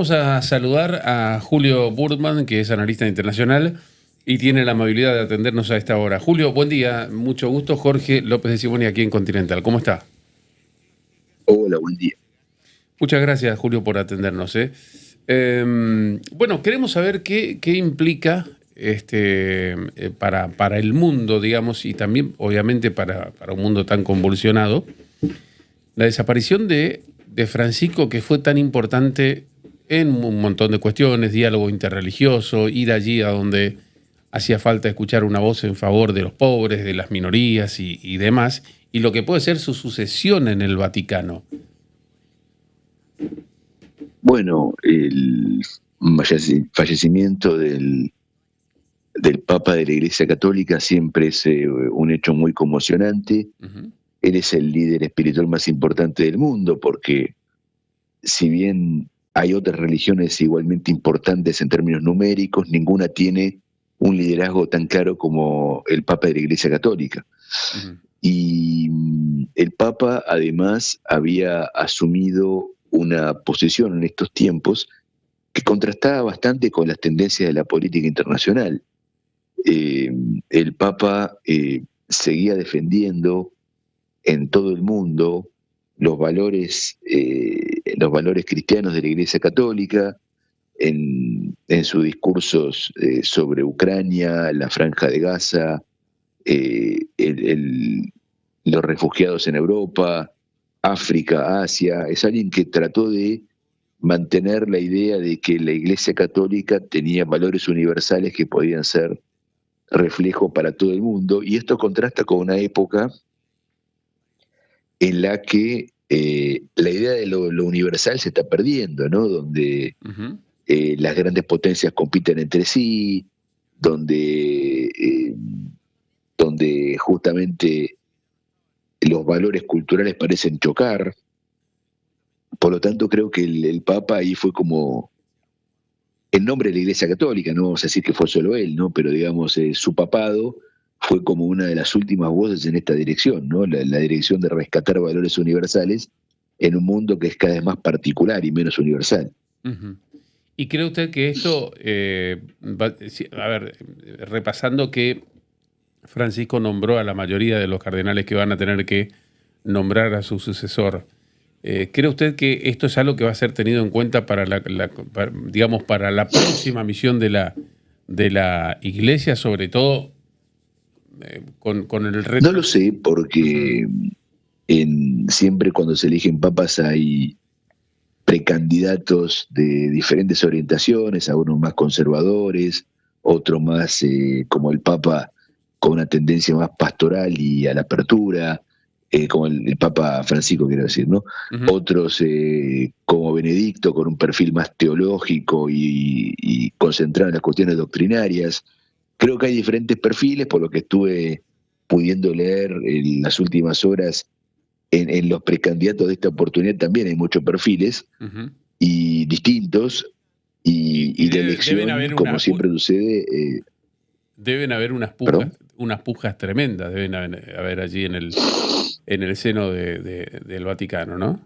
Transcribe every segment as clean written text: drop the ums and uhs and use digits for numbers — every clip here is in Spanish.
Vamos a saludar a Julio Burtman, que es analista internacional y tiene la amabilidad de atendernos a esta hora. Julio, buen día, mucho gusto. Jorge López de Simoni aquí en Continental. ¿Cómo está? Hola, buen día. Muchas gracias, Julio, por atendernos. Bueno, queremos saber qué implica para el mundo, digamos, y también, obviamente, para un mundo tan convulsionado, la desaparición de Francisco, que fue tan importante en un montón de cuestiones, diálogo interreligioso, ir allí a donde hacía falta escuchar una voz en favor de los pobres, de las minorías y demás, y lo que puede ser su sucesión en el Vaticano. Bueno, el fallecimiento del Papa de la Iglesia Católica siempre es un hecho muy conmocionante. Uh-huh. Él es el líder espiritual más importante del mundo, porque si bien hay otras religiones igualmente importantes en términos numéricos, ninguna tiene un liderazgo tan claro como el Papa de la Iglesia Católica. Uh-huh. Y el Papa además había asumido una posición en estos tiempos que contrastaba bastante con las tendencias de la política internacional. El Papa seguía defendiendo en todo el mundo los valores cristianos de la Iglesia Católica, en sus discursos sobre Ucrania, la Franja de Gaza, los refugiados en Europa, África, Asia. Es alguien que trató de mantener la idea de que la Iglesia Católica tenía valores universales que podían ser reflejo para todo el mundo, y esto contrasta con una época en la que la idea de lo universal se está perdiendo, ¿no? Donde uh-huh. Las grandes potencias compiten entre sí, donde justamente los valores culturales parecen chocar. Por lo tanto, creo que el Papa ahí fue como, en nombre de la Iglesia Católica, no vamos a decir que fue solo él, ¿no? Pero digamos, su papado fue como una de las últimas voces en esta dirección, ¿no? La dirección de rescatar valores universales en un mundo que es cada vez más particular y menos universal. Uh-huh. ¿Y cree usted que esto, repasando que Francisco nombró a la mayoría de los cardenales que van a tener que nombrar a su sucesor, ¿cree usted que esto es algo que va a ser tenido en cuenta para la próxima misión de la Iglesia, sobre todo con el reto? No lo sé, porque siempre cuando se eligen papas hay precandidatos de diferentes orientaciones, algunos más conservadores, otros más como el Papa con una tendencia más pastoral y a la apertura, como el Papa Francisco, quiero decir, ¿no? Uh-huh. Otros como Benedicto, con un perfil más teológico y concentrado en las cuestiones doctrinarias. Creo que hay diferentes perfiles, por lo que estuve pudiendo leer en las últimas horas. En los precandidatos de esta oportunidad también hay muchos perfiles uh-huh. y distintos, y la elección, como siempre sucede... deben haber unas pujas tremendas, deben haber allí en el seno del Vaticano, ¿no?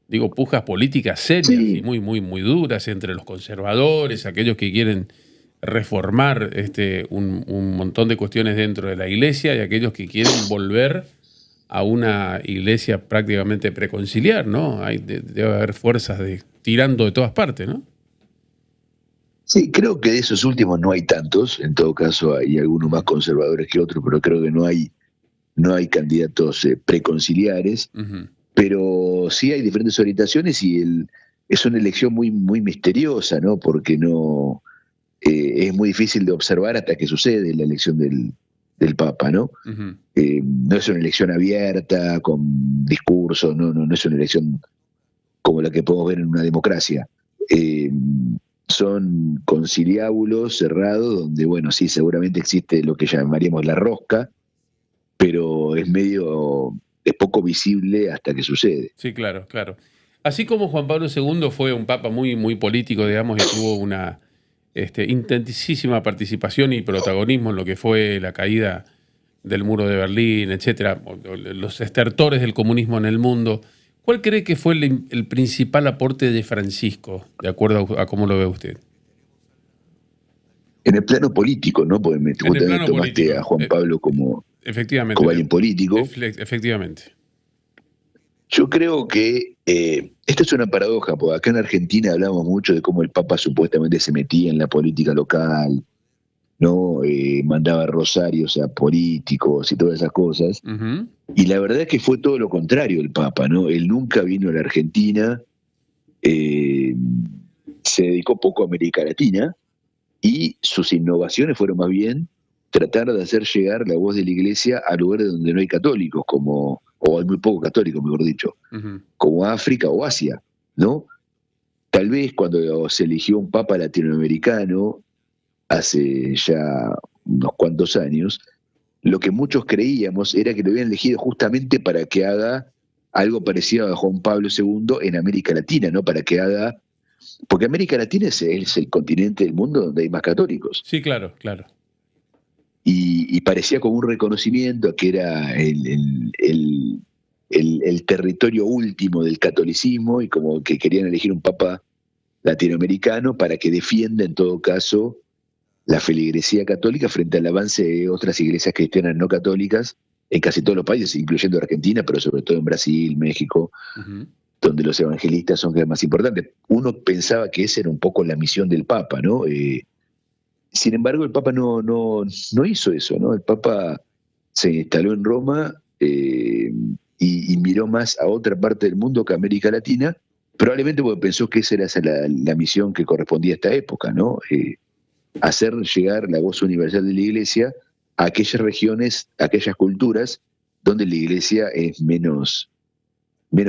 Digo, pujas políticas serias, sí, y muy, muy, muy duras entre los conservadores, aquellos que quieren reformar un montón de cuestiones dentro de la Iglesia, y aquellos que quieren volver a una iglesia prácticamente preconciliar, ¿no? Debe haber fuerzas tirando de todas partes, ¿no? Sí, creo que de esos últimos no hay tantos. En todo caso hay algunos más conservadores que otros, pero creo que no hay candidatos preconciliares. Uh-huh. Pero sí hay diferentes orientaciones, y es una elección muy, muy misteriosa, ¿no? Porque no es muy difícil de observar hasta que sucede la elección del Papa, ¿no? Uh-huh. No es una elección abierta, con discursos, no es una elección como la que podemos ver en una democracia. Son conciliábulos cerrados, donde, bueno, sí, seguramente existe lo que llamaríamos la rosca, pero es poco visible hasta que sucede. Sí, claro, claro. Así como Juan Pablo II fue un papa muy, muy político, digamos, y tuvo una intensísima participación y protagonismo en lo que fue la caída del muro de Berlín, etcétera, los estertores del comunismo en el mundo. ¿Cuál cree que fue el principal aporte de Francisco, de acuerdo a cómo lo ve usted? En el plano político, ¿no? Porque En el justamente plano tomaste político, a Juan Pablo como efectivamente, alguien político. efectivamente. Yo creo que esto es una paradoja, porque acá en Argentina hablamos mucho de cómo el Papa supuestamente se metía en la política local, ¿no? Mandaba rosarios a políticos y todas esas cosas. Uh-huh. Y la verdad es que fue todo lo contrario el Papa, ¿no? Él nunca vino a la Argentina, eh, se dedicó poco a América Latina y sus innovaciones fueron más bien tratar de hacer llegar la voz de la Iglesia a lugares donde no hay católicos, o hay muy pocos católicos, mejor dicho, Uh-huh. como África o Asia, ¿no? Tal vez cuando se eligió un papa latinoamericano, hace ya unos cuantos años, lo que muchos creíamos era que lo habían elegido justamente para que haga algo parecido a Juan Pablo II en América Latina, ¿no? Para que haga... Porque América Latina es el continente del mundo donde hay más católicos. Sí, claro, claro. Y parecía como un reconocimiento a que era el territorio último del catolicismo y como que querían elegir un papa latinoamericano para que defienda en todo caso la feligresía católica frente al avance de otras iglesias cristianas no católicas en casi todos los países, incluyendo Argentina, pero sobre todo en Brasil, México, Uh-huh. donde los evangelistas son cada vez más importantes. Uno pensaba que esa era un poco la misión del Papa, ¿no? Sin embargo, el Papa no hizo eso, ¿no? El Papa se instaló en Roma y miró más a otra parte del mundo que a América Latina, probablemente porque pensó que esa era la misión que correspondía a esta época, ¿no? Hacer llegar la voz universal de la Iglesia a aquellas regiones, a aquellas culturas donde la Iglesia es menos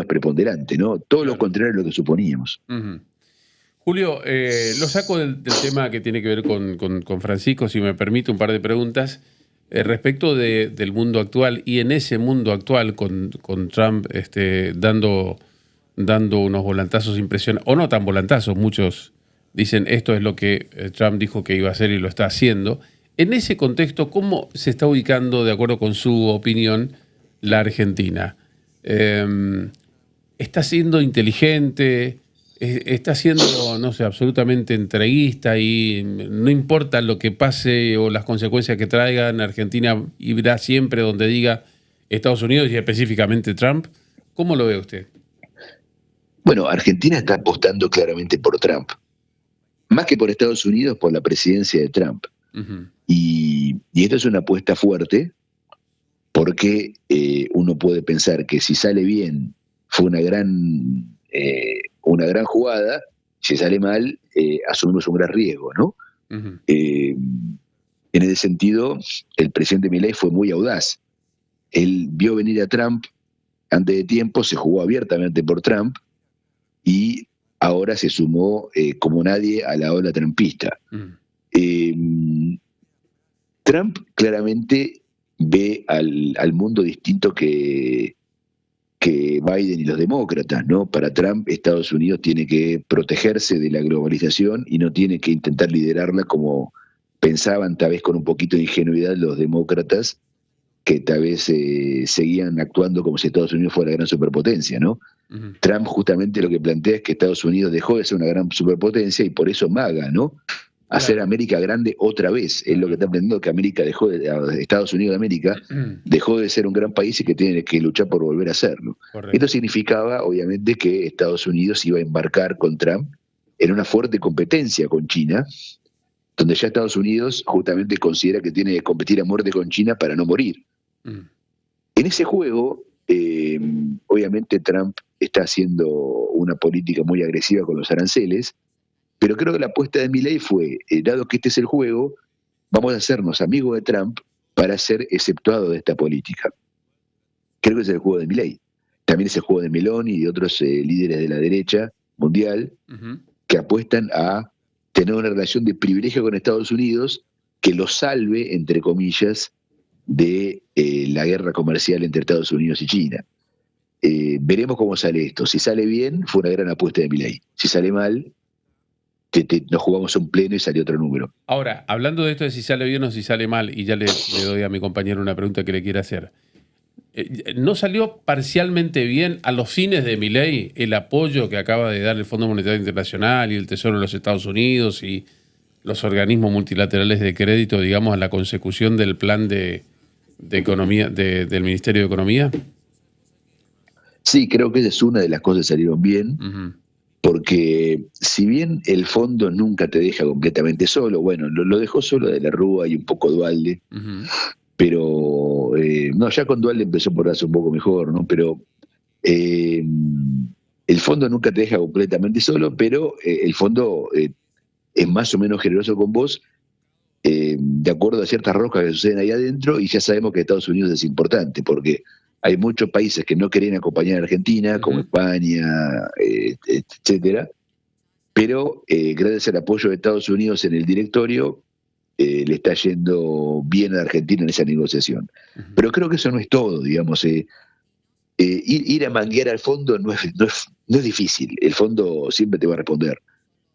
preponderante, ¿no? Todo Claro. lo contrario a lo que suponíamos. Uh-huh. Julio, lo saco del tema que tiene que ver con Francisco, si me permite un par de preguntas. Respecto del mundo actual, y en ese mundo actual con Trump dando unos volantazos impresionantes, o no tan volantazos, muchos dicen esto es lo que Trump dijo que iba a hacer y lo está haciendo. En ese contexto, ¿cómo se está ubicando, de acuerdo con su opinión, la Argentina? ¿Está siendo inteligente? ¿Está siendo, no sé, absolutamente entreguista y no importa lo que pase o las consecuencias que traigan, Argentina irá siempre donde diga Estados Unidos y específicamente Trump? ¿Cómo lo ve usted? Bueno, Argentina está apostando claramente por Trump, más que por Estados Unidos, por la presidencia de Trump. Uh-huh. Y esto es una apuesta fuerte porque uno puede pensar que si sale bien fue una gran jugada, si sale mal asumimos un gran riesgo, ¿no? Uh-huh. En ese sentido, el presidente Milei fue muy audaz. Él vio venir a Trump antes de tiempo, se jugó abiertamente por Trump y ahora se sumó como nadie a la ola trumpista. Uh-huh. Trump claramente ve al mundo distinto que Biden y los demócratas, ¿no? Para Trump, Estados Unidos tiene que protegerse de la globalización y no tiene que intentar liderarla como pensaban, tal vez con un poquito de ingenuidad, los demócratas, que tal vez seguían actuando como si Estados Unidos fuera la gran superpotencia, ¿no? Uh-huh. Trump justamente lo que plantea es que Estados Unidos dejó de ser una gran superpotencia y por eso MAGA, ¿no? Hacer claro. América grande otra vez. Es lo que está aprendiendo, que América Estados Unidos de América dejó de ser un gran país y que tiene que luchar por volver a serlo. Correcto. Esto significaba, obviamente, que Estados Unidos iba a embarcar con Trump en una fuerte competencia con China, donde ya Estados Unidos justamente considera que tiene que competir a muerte con China para no morir. En ese juego, obviamente Trump está haciendo una política muy agresiva con los aranceles, pero creo que la apuesta de Milei fue, dado que este es el juego, vamos a hacernos amigos de Trump para ser exceptuados de esta política. Creo que es el juego de Milei. También es el juego de Meloni y de otros líderes de la derecha mundial uh-huh. que apuestan a tener una relación de privilegio con Estados Unidos que los salve, entre comillas, de la guerra comercial entre Estados Unidos y China. Veremos cómo sale esto. Si sale bien, fue una gran apuesta de Milei. Si sale mal, nos jugamos un pleno y salió otro número. Ahora, hablando de esto de si sale bien o si sale mal, y ya le doy a mi compañero una pregunta que le quiere hacer. ¿no salió parcialmente bien a los fines de Milei el apoyo que acaba de dar el Fondo Monetario Internacional y el Tesoro de los Estados Unidos y los organismos multilaterales de crédito, digamos, a la consecución del plan de economía del Ministerio de Economía? Sí, creo que esa es una de las cosas que salieron bien, porque si bien el fondo nunca te deja completamente solo, bueno, lo dejó solo de la Rúa y un poco Dualde, pero no, ya con Dualde empezó por darse un poco mejor, ¿no? Pero el fondo nunca te deja completamente solo, pero el fondo es más o menos generoso con vos, de acuerdo a ciertas roscas que suceden ahí adentro, y ya sabemos que Estados Unidos es importante, porque hay muchos países que no querían acompañar a Argentina, como España, etcétera, pero gracias al apoyo de Estados Unidos en el directorio, le está yendo bien a Argentina en esa negociación. Pero creo que eso no es todo, digamos. Ir a manguear al fondo no es difícil, el fondo siempre te va a responder.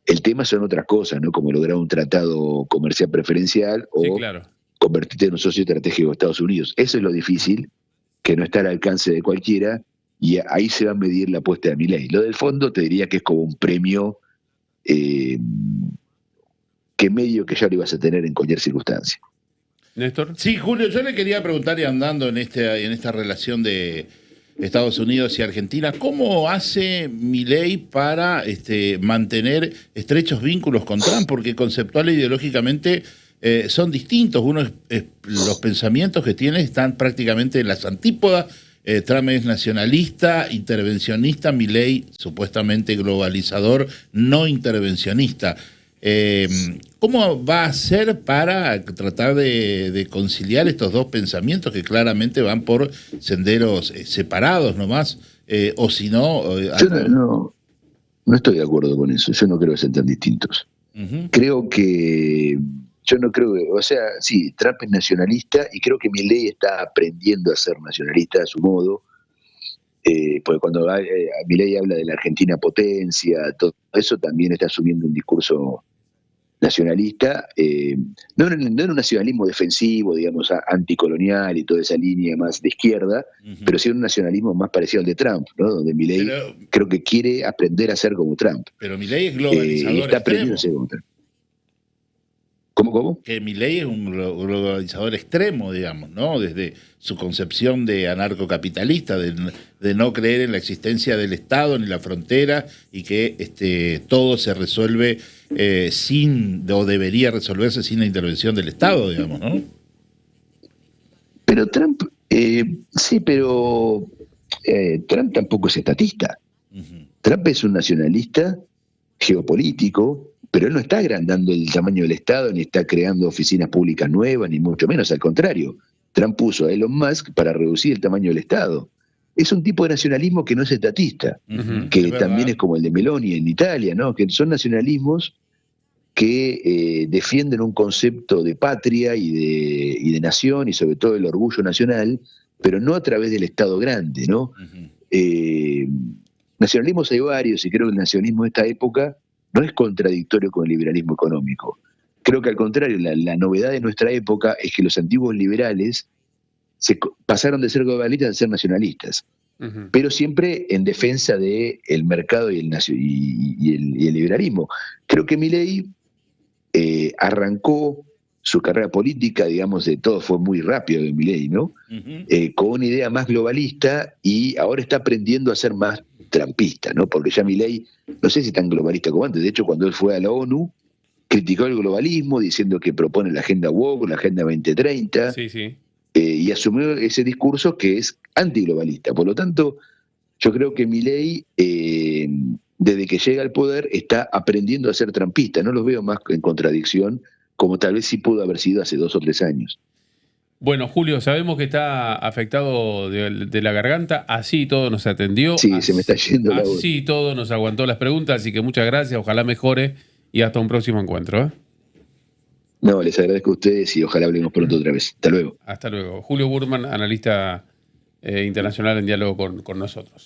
El tema son otras cosas, ¿no? Como lograr un tratado comercial preferencial o convertirte en un socio estratégico de Estados Unidos. Eso es lo difícil, que no está al alcance de cualquiera, y ahí se va a medir la apuesta de Milei. Lo del fondo te diría que es como un premio que medio que ya lo ibas a tener en cualquier circunstancia. ¿Néstor? Sí, Julio, yo le quería preguntar, y andando en esta relación de Estados Unidos y Argentina, ¿cómo hace Milei para mantener estrechos vínculos con Trump? Porque conceptual e ideológicamente son distintos. Los pensamientos que tiene están prácticamente en las antípodas. Trump es nacionalista, intervencionista, Milei supuestamente globalizador, no intervencionista. ¿Cómo va a hacer para tratar de conciliar estos dos pensamientos que claramente van por senderos separados nomás? O si no... Yo no estoy de acuerdo con eso. Yo no creo que sean tan distintos. Creo que... Yo no creo que... O sea, sí, Trump es nacionalista y creo que Milei está aprendiendo a ser nacionalista a su modo. Porque cuando Milei habla de la Argentina potencia, todo eso también está asumiendo un discurso nacionalista, no en un nacionalismo defensivo, digamos, anticolonial y toda esa línea más de izquierda, pero sí en un nacionalismo más parecido al de Trump, ¿no? Donde Milei creo que quiere aprender a ser como Trump. Pero Milei es globalizador está aprendiendo a ser como Trump. ¿Cómo? Que Milei es un globalizador extremo, digamos, ¿no? Desde su concepción de anarcocapitalista, de no creer en la existencia del Estado ni la frontera, y que todo se resuelve o debería resolverse sin la intervención del Estado, digamos, ¿no? Pero Trump, sí, pero Trump tampoco es estatista. Trump es un nacionalista geopolítico, pero él no está agrandando el tamaño del Estado, ni está creando oficinas públicas nuevas, ni mucho menos, al contrario. Trump puso a Elon Musk para reducir el tamaño del Estado. Es un tipo de nacionalismo que no es estatista, que también es como el de Meloni en Italia, ¿no? Que son nacionalismos que defienden un concepto de patria y de nación, y sobre todo el orgullo nacional, pero no a través del Estado grande, ¿no? Nacionalismos hay varios, y creo que el nacionalismo de esta época no es contradictorio con el liberalismo económico. Creo que al contrario, la novedad de nuestra época es que los antiguos liberales pasaron de ser globalistas a ser nacionalistas, pero siempre en defensa del mercado y el liberalismo. Creo que Milei arrancó su carrera política, digamos, de todo fue muy rápido de Milei, ¿no? Con una idea más globalista, y ahora está aprendiendo a ser más trumpista, ¿no? Porque ya Milei, no sé si tan globalista como antes. De hecho, cuando él fue a la ONU, criticó el globalismo diciendo que propone la agenda woke, la agenda 2030, y asumió ese discurso que es antiglobalista. Por lo tanto, yo creo que Milei, desde que llega al poder, está aprendiendo a ser trumpista. No los veo más en contradicción, como tal vez sí pudo haber sido hace 2 o 3 años. Bueno, Julio, sabemos que está afectado de la garganta, así todo nos atendió. Sí, se me está yendo la voz. Así todo nos aguantó las preguntas, así que muchas gracias, ojalá mejore y hasta un próximo encuentro. No, les agradezco a ustedes y ojalá hablemos pronto otra vez. Hasta luego. Hasta luego. Julio Burman, analista internacional en diálogo con nosotros.